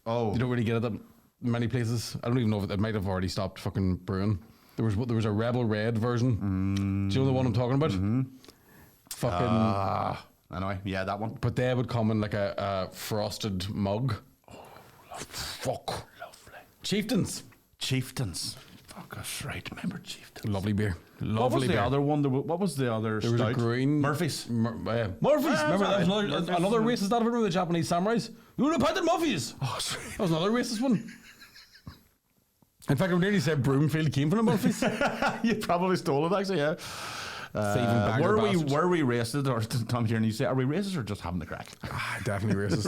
Oh. You don't really get it at many places. I don't even know if it might have already stopped fucking brewing. There was a Rebel Red version. Do you know the one I'm talking about? Fucking... Anyway, yeah, that one. But they would come in like a frosted mug. Fuck. Lovely. Chieftains. Fuck us right. Remember Chieftains. Lovely beer. What was the other one? What was the other There was a green... Murphy's. Murphy's. Remember that was another racist out of it. Remember the Japanese samurais? You would have pint of Murphy's. Oh, sorry. That was another racist one. In fact, I would nearly say Broomfield came from the Murphy's. You probably stole it, actually, yeah. Were we racist, or Tom here and you say, are we racist or just having the crack? Definitely racist.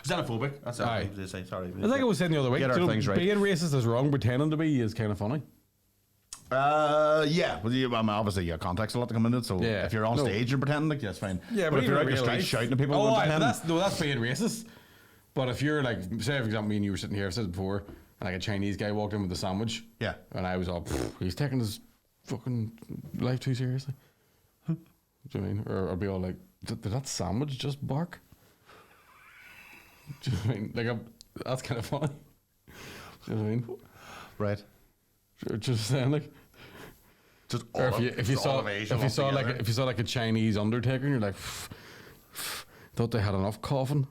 Xenophobic. That's what they say. Sorry. I think I was saying the other week. Get our things right. Being racist is wrong. Pretending to be is kind of funny. Yeah. Well, obviously, context a lot to come in it. So if you're on stage, you're pretending like that's fine. Yeah, but if you're out the street shouting at people, that's being racist. But if you're like, say for example, me and you were sitting here, I've said it before, and like a Chinese guy walked in with a sandwich. Yeah. And I was all, he's taking his fucking life too seriously. Do you know what I mean? Or I'd be all like, did that sandwich just bark? Do you know what I mean? Like, that's kind of funny. Do you know what I mean? Right. Just saying, like, just or if you saw like a Chinese undertaker, and you're like, thought they had enough coughing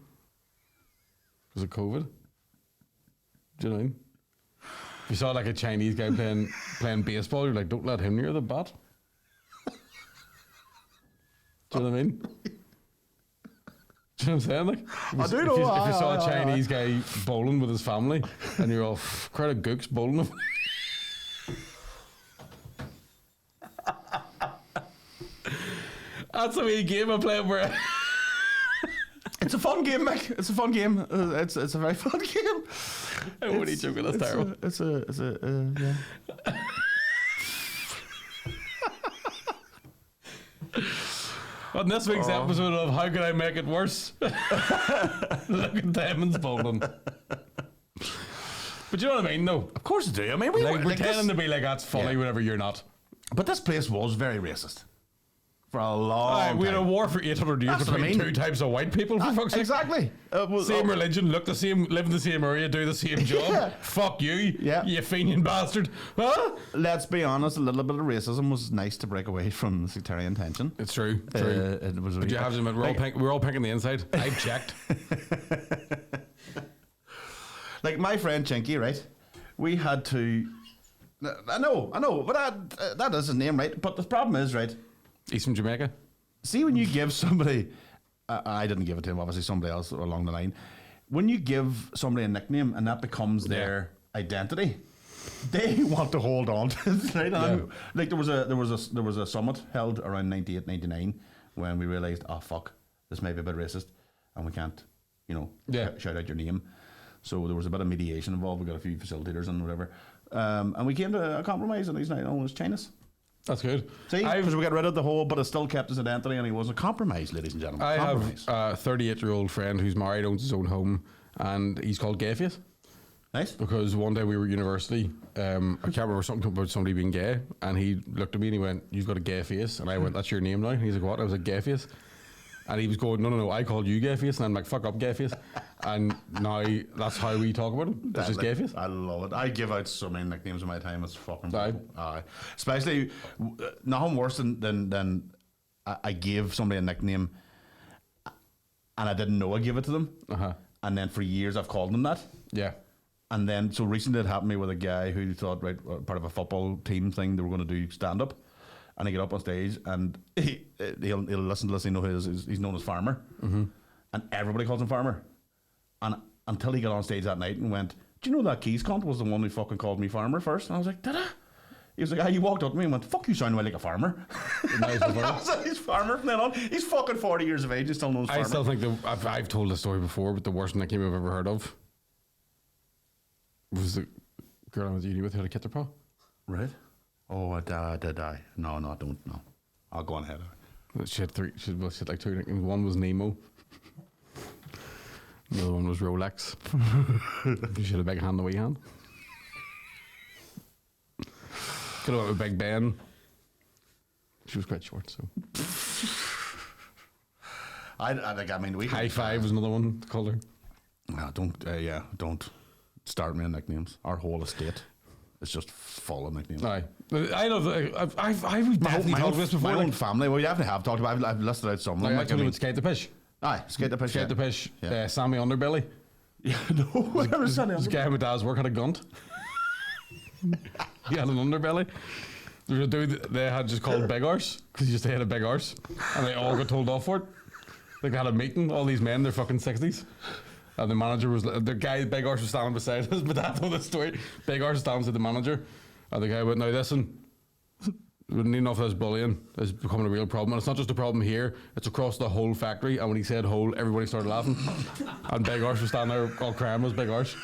because of COVID. Do you know what I mean? If you saw like a Chinese guy playing baseball, you're like, don't let him near the bat. Do you know what I mean? Do you know what I'm saying? Like, if you saw a Chinese guy bowling with his family, and you're all crowd of gooks bowling him. That's a wee game I play where. It's a fun game, Mick. It's a fun game. It's a very fun game. I'm only joking. That's terrible. Yeah. On this week's episode of How Could I Make It Worse? Look at Diamonds bowling. But you know what I mean, though? Of course I do. I mean, we like were pretending to be like that's funny whenever you're not. But this place was very racist. For a long time. We had a war for 800 years between two types of white people, for fuck's sake. Exactly. Same religion, look the same, live in the same area, do the same job. Fuck you, you Fenian bastard. Huh? Let's be honest, a little bit of racism was nice to break away from the sectarian tension. It's true. It was. But you have to admit, we're all pink on the inside. I've checked. Like my friend Chinky, right? We had to. I know, but that is his name, right? But the problem is, right? He's from Jamaica. See, when you give somebody, I didn't give it to him, obviously somebody else along the line. When you give somebody a nickname and that becomes their identity, they want to hold on to it. Right? Like there was a summit held around 98, 99 when we realised, oh fuck, this may be a bit racist and we can't, shout out your name. So there was a bit of mediation involved. We got a few facilitators and whatever, and we came to a compromise, and he's now known as Chinas. That's good. See, because we got rid of the whole, but it still kept his identity, and he was a compromise, ladies and gentlemen. I have a 38-year-old friend who's married, owns his own home, and he's called Gayface. Nice. Because one day we were at university, I can't remember something about somebody being gay, and he looked at me and he went, "You've got a gay face," and I went, "That's your name now?" And he's like, "What?" I was like, "Gayface." And he was going, no, I called you Gayface, and I'm like, "Fuck up, Gayface." And now that's how we talk about him. It's just Gayface. I love it. I give out so many nicknames in my time. It's fucking especially nothing worse than I gave somebody a nickname and I didn't know I gave it to them. And then for years I've called them that. Yeah. And then so recently it happened to me with a guy who thought, right, part of a football team thing, they were going to do stand up. And he get up on stage and he'll listen to this. He's known as Farmer, and everybody calls him Farmer. And until he got on stage that night and went, "Do you know that Keys cunt was the one who fucking called me Farmer first?" And I was like, "Did I?" He was like, he walked up to me and went, "Fuck, you sound like a farmer." He's Farmer from then on. He's fucking 40 years of age. He's still known as Farmer. I still think I've told the story before, but the worst nickname I've ever heard of was the girl I was uni with who had a kid to pro. Right. Oh, did I? No, don't. No. I'll go on ahead. She had like two nicknames. One was Nemo. The other one was Rolex. She had a big hand, a wee hand. Could have went with Big Ben. She was quite short, so. I think, we High Five was another one called her. No, don't start me on nicknames. Our whole estate is just full of nicknames. Aye. I know. I've definitely talked about this before. My own family. Well, you definitely have talked about. I've listed out some. I told you about Skate the Pish. Aye, skate the pish. Skate the pish. Sammy Underbelly. Yeah, no, whatever. This guy at my dad's work had a gunt. He had an underbelly. There was a dude they had just called Big Arse because he just had a big arse, and they all got told off for it. They had a meeting, all these men, they're fucking 60s. And the manager was, the guy, Big Arse, was standing beside us. My dad told this story. Big Arse stands with the manager. And the guy went, now listen, we need enough of this bullying. It's becoming a real problem. And it's not just a problem here, it's across the whole factory. And when he said whole, everybody started laughing. And Big Arse was standing there, all crying, was Big Arse.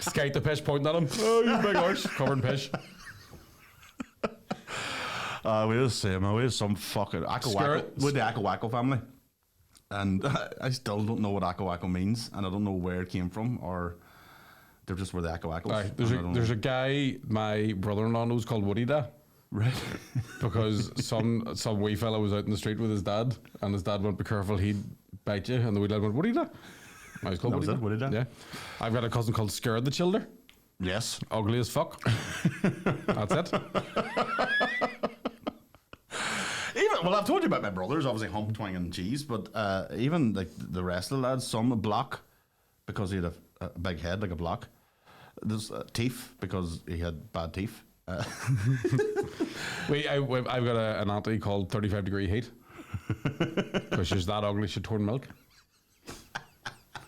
Skate the pish, pointing at him. Oh, you Big Arse, covered in pish. We was the same. We was some fucking with the Akawako family. And I still don't know what Akawako means, and I don't know where it came from, or they're just where the Akawakos. Right, there's a guy my brother-in-law knows called Woody Da. Right. Because some wee fella was out in the street with his dad, and his dad went, be careful, he'd bite you, and the wee lad went, Woody Da. I was called Woody Da. Yeah. I've got a cousin called Scared the Childer. Yes. Ugly as fuck. That's it. Well, I've told you about my brothers, obviously hump, twang and cheese, but even like the rest of the lads, some a block because he had a big head like a block. There's teeth because he had bad teeth. I've got an auntie called 35 Degree Heat because she's that ugly she turned milk.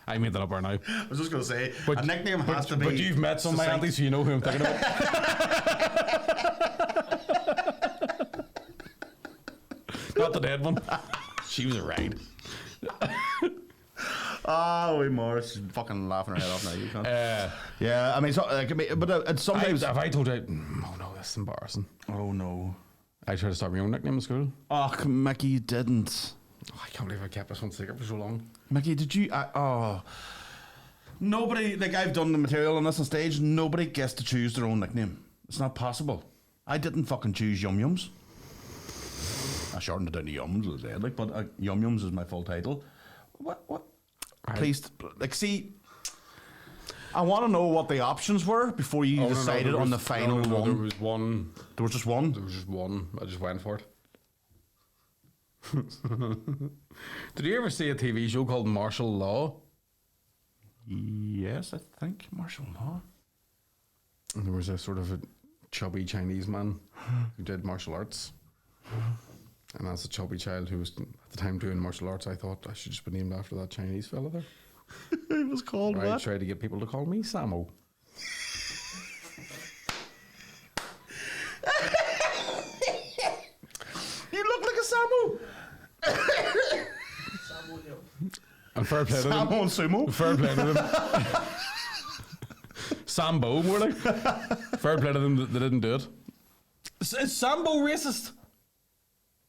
I made that up right now. I was just going to say, a nickname has to be. But you've met some of my aunties, so you know who I'm thinking about. Not the dead one. She was a ride. Oh, we Morris fucking laughing her head off now. You can't. Yeah, I mean, but sometimes. Have I told you? Oh no, that's embarrassing. Oh no. I tried to start my own nickname in school. Oh, Mickey, you didn't. Oh, I can't believe I kept this one secret for so long. Mickey, did you? Nobody, like I've done the material on this on stage, nobody gets to choose their own nickname. It's not possible. I didn't fucking choose Yumz. I shortened it down to Yumz, as I said, like, but Yumz is my full title. What? Please, like, see, I want to know what the options were before you decided on the final one. There was one. There was just one? There was just one. I just went for it. Did you ever see a TV show called Martial Law? Yes, I think. Martial Law. And there was a sort of a chubby Chinese man who did martial arts. And as a chubby child who was at the time doing martial arts, I thought I should just be named after that Chinese fella there. It was called what? I tried to get people to call me Samo. You look like a Samo. And fair play to them. Samo and Sumo. Fair play to them. Sambo, more like. Fair play to them that they didn't do it. Is Sambo racist?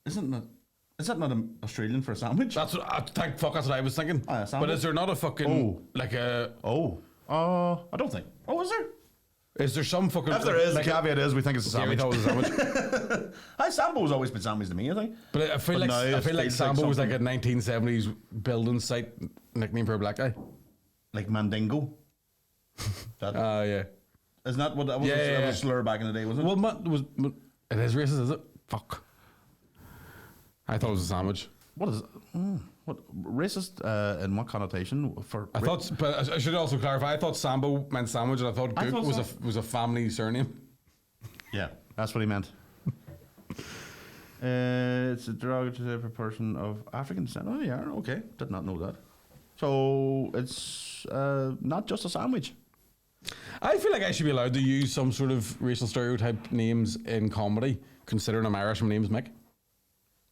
Is that not an Australian for a sandwich? That's what that's what I was thinking. But is there not a fucking like a? I don't think. Oh, is there? Is there some fucking? If there is, the caveat is we think it's a sandwich. Yeah, we thought it was a sandwich. Hi, Sambo's always been sandwich to me, I think. But I feel like Sambo was like a 1970s building site nickname for a black guy. Like Mandingo. Yeah. Isn't that what that was? That was a slur back in the day, wasn't it? Well, it is racist, is it? Fuck. I thought it was a sandwich. What is it? What racist in what connotation? I thought, but I should also clarify. I thought Sambo meant sandwich, and I thought Gook was a family surname. Yeah, that's what he meant. It's a derogatory for a person of African descent. Oh yeah, okay. Did not know that. So it's not just a sandwich. I feel like I should be allowed to use some sort of racial stereotype names in comedy, considering I'm Irish. My name's Mick.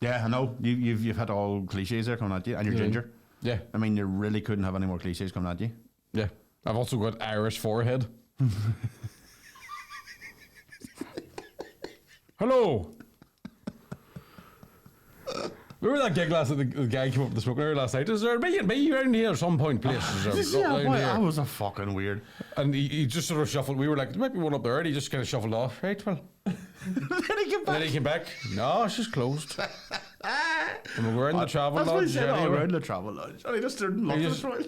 Yeah, I know. You've had all cliches there coming at you, and you're ginger. Yeah. I mean, you really couldn't have any more cliches coming at you. Yeah. I've also got Irish forehead. Hello. Remember that gig last night? The guy came up with the smoke last night. Is there me around here at some point, please? That was a fucking weird. And he just sort of shuffled. We were like, there might be one up there. And he just kind of shuffled off. Right, well. Then he came back. No, it's just closed. And we're in the travel lodge. We're in the travel lodge. And he just didn't love us, right?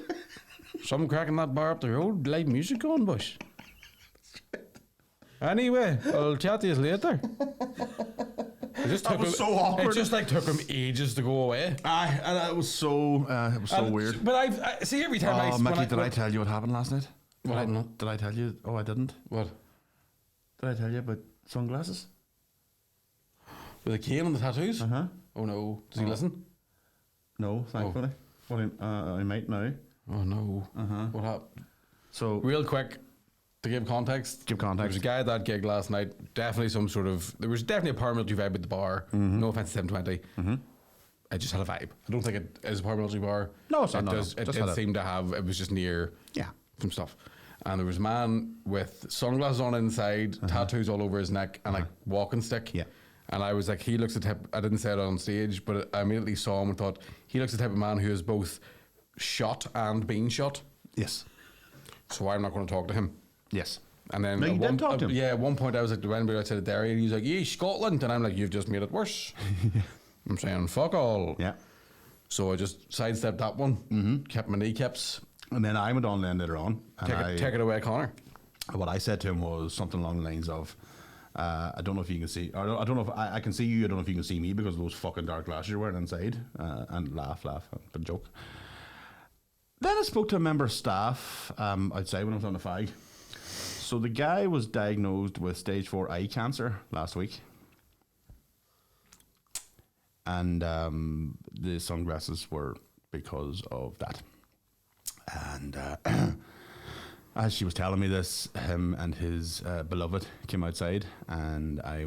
Some cracking that bar up the road. Live music on, boys. Anyway, I'll chat to you later. That was so awkward. It just like took him ages to go away. Aye, and it was so weird. But I see every time Oh, Mickey, did I tell you what happened last night? What happened? Did I tell you? Oh, I didn't. What? Did I tell you about sunglasses? With a cane and the tattoos? Uh huh. Oh no. Does he listen? No, thankfully. Well, I might now. Oh no. Uh-huh. What happened? So real quick, to give context. Give context. There was a guy at that gig last night. Definitely there was definitely a paramilitary vibe at the bar. Mm-hmm. No offense to 720. Mm-hmm. I just had a vibe. I don't think it is a paramilitary bar. No, it's not. It did seem to have. It was just near. Yeah. Some stuff. And there was a man with sunglasses on inside, tattoos all over his neck, and like walking stick. Yeah. And I was like, he looks the type. I didn't say it on stage, but I immediately saw him and thought he looks the type of man who is both shot and been shot. Yes. So I'm not going to talk to him. Yes. And then No, you didn't talk to him. Yeah, at one point I was like, do anybody outside of Derry? And he's like, yeah, Scotland. And I'm like, you've just made it worse. I'm saying, fuck all. Yeah. So I just sidestepped that one, kept my kneecaps. And then I went on then later on. And Take it away, Connor. What I said to him was something along the lines of, I don't know if you can see, or I don't know if I can see you, I don't know if you can see me because of those fucking dark glasses you're wearing inside. And laugh, but joke. Then I spoke to a member of staff outside when I was on the fag. So the guy was diagnosed with stage 4 eye cancer last week. And the sunglasses were because of that. And as she was telling me this, him and his beloved came outside, and I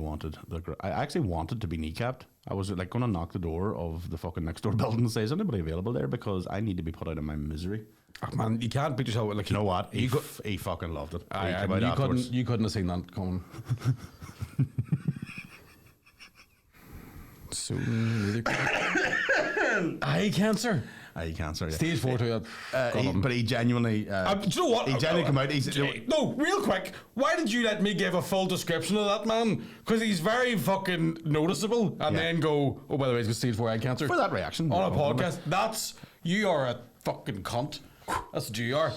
actually wanted to be kneecapped. I was like going to knock the door of the fucking next door building and say, is anybody available there? Because I need to be put out of my misery. Oh, man, you can't beat yourself. Like, You know what? He fucking loved it. You couldn't have seen that coming. So eye cancer. Eye cancer. Yeah. Stage 4 to that. But he genuinely. Do you know what? He genuinely came out. No, real quick. Why did you let me give a full description of that man? Because he's very fucking noticeable, and then go, oh, by the way, he's got stage 4 eye cancer. For that reaction on a podcast. You are a fucking cunt. That's what you are.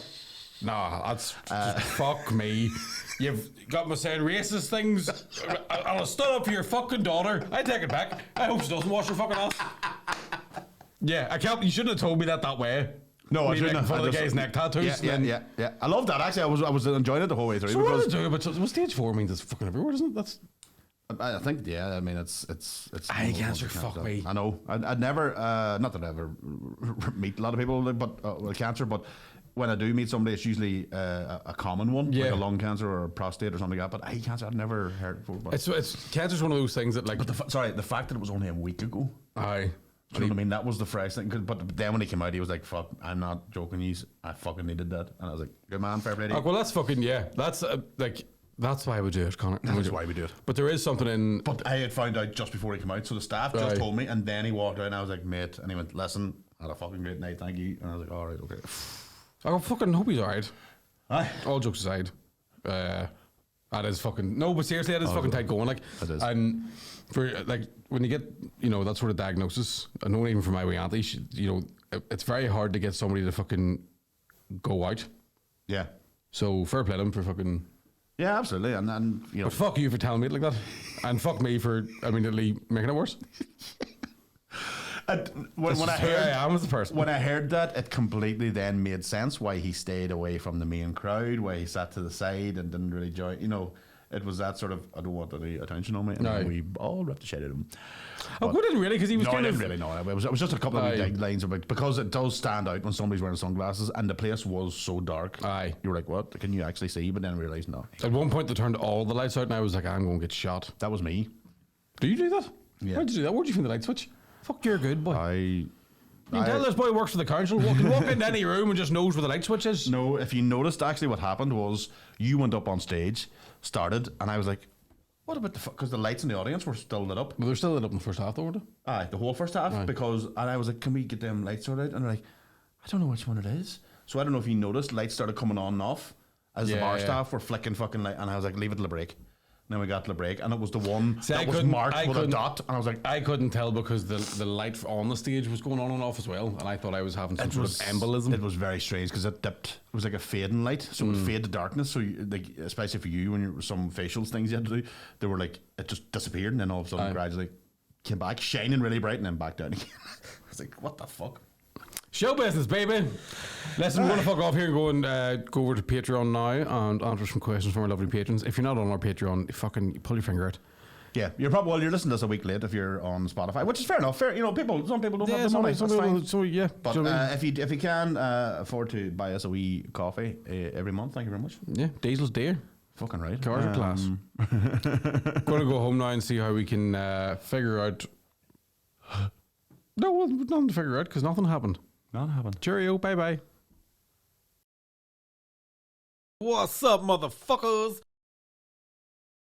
Nah, that's just fuck me. You've got me saying racist things. I'll stood up for your fucking daughter. I take it back. I hope she doesn't wash her fucking ass. Yeah, I can't. You shouldn't have told me that way. No, I shouldn't have. Fun of the guy's neck tattoos. Yeah. I love that. Actually, I was enjoying it the whole way through. So what do I do? But stage 4 means it's fucking everywhere, doesn't it? That's. I think, yeah. I mean, it's. Eye cancer. Fuck me. I know. I'd never. Not that I ever meet a lot of people, with cancer, but. When I do meet somebody, it's usually a common one, like a lung cancer or a prostate or something like that. But eye cancer, I've never heard before. But it's cancer's one of those things that, like. But the fact that it was only a week ago. Aye. Do you know what I mean? That was the fresh thing. But then when he came out, he was like, "Fuck, I'm not joking. I fucking needed that." And I was like, "Good man, fair play to you." Well, that's fucking That's that's why we do it, Connor. That's why we do it. But there is something in. But I had found out just before he came out, so the staff just told me, and then he walked out, and I was like, "Mate," and he went, "Listen, I had a fucking great night, thank you." And I was like, "All right, okay." I fucking hope he's alright. Aye. All jokes aside, that is fucking no. But seriously, that is fucking tight going. Like, it is. And for like when you get that sort of diagnosis, I know even for my wee auntie, it's very hard to get somebody to fucking go out. Yeah. So fair play to him for fucking. Yeah, absolutely, and But fuck you for telling me it like that, and fuck me for immediately making it worse. When I heard that, it completely then made sense why he stayed away from the main crowd, why he sat to the side and didn't really join. It was that sort of, I don't want any attention on me, and we all ripped the shit out of him. We didn't really, because he was kind of... I didn't really know. It was just a couple of lines about, because it does stand out when somebody's wearing sunglasses, and the place was so dark. Aye. You were like, what? Can you actually see? But then realised, no. At one point, they turned all the lights out, and I was like, I'm going to get shot. That was me. Do you do that? Yeah. Why'd you do that? Where'd you find the light switch? Fuck, you're good, boy. You can tell this boy works for the council. Can walk into any room and just knows where the light switch is. No, if you noticed, actually what happened was you went up on stage, started, and I was like, what about the fuck? Because the lights in the audience were still lit up. Well, they're still lit up in the first half, though, weren't they? Aye, the whole first half. Aye. And I was like, can we get them lights sorted out? And they're like, I don't know which one it is. So I don't know if you noticed, lights started coming on and off as the bar staff were flicking fucking light. And I was like, leave it till the break. And then we got to the break, and it was the one that was marked with a dot. And I was like, I couldn't tell because the light on the stage was going on and off as well. And I thought I was having some sort of embolism. It was very strange because it dipped. It was like a fading light, so it would fade to darkness. So, especially for you, when you some facials things you had to do, they were like, it just disappeared, and then all of a sudden, gradually, came back shining really bright and then back down again. I was like, what the fuck? Show business, baby. Listen, we're going to fuck off here and go over to Patreon now and answer some questions from our lovely patrons. If you're not on our Patreon, fucking pull your finger out. Yeah, you're listening to us a week late if you're on Spotify, which is fair enough. Fair, some people don't have the money. That's fine. So yeah, but if you can afford to buy us a wee coffee every month, thank you very much. Yeah, diesel's dear. Fucking right. Cars are class. Going to go home now and see how we can figure out. No, nothing to figure out because nothing happened. Nothing happened. Cheerio, bye bye. What's up, motherfuckers?